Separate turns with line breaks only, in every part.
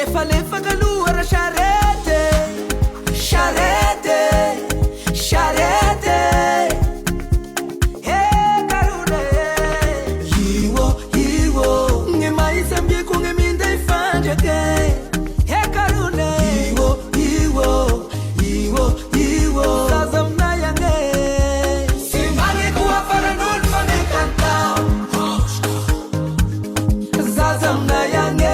Nefalefa kaluara charete, charete, charete. Hey karune, iwo, nge maisa mbie kunge minda ifanja ke. Hey karune, iwo, sasa mnayange. Simbange kuwa para nulfa ne kantao. Sasa mnayange.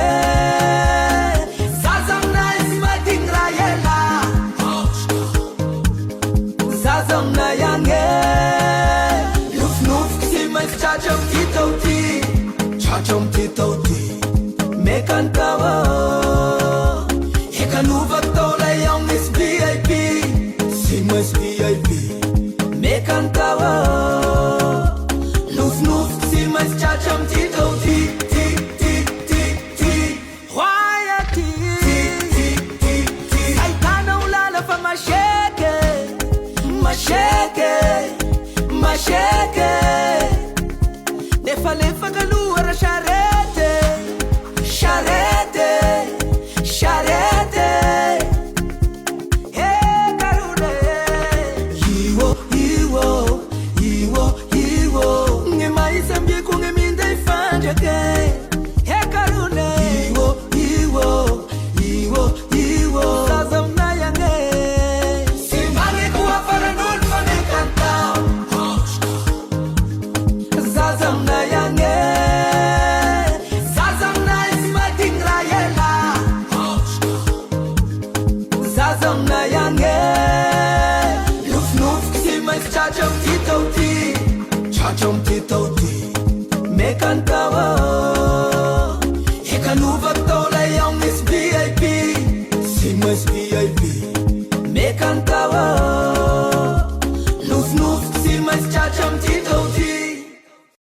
Chachom titoti, mekan tawa. Hekanuva tola young is VIP, Simas VIP, mekan tawa. Nuf, Simas chachom titoti, ti. Whyati, ti. Saitana ulala fa masheke. Nefalefa kaluara charete, charete. Hey karune, iwo, nge maisa mbie kunge minda ifanja ke. Hey karune, iwo, sasa mnayange. Simbange kuwa para nulfa ne kantao. Sasa mnayange. Sasa mnaismatingrayela. Sasa mnayange. Nuf, simas chachom titoti, mekan tawa. Hekanuva tola young is VIP, Simas VIP, mekan tawa.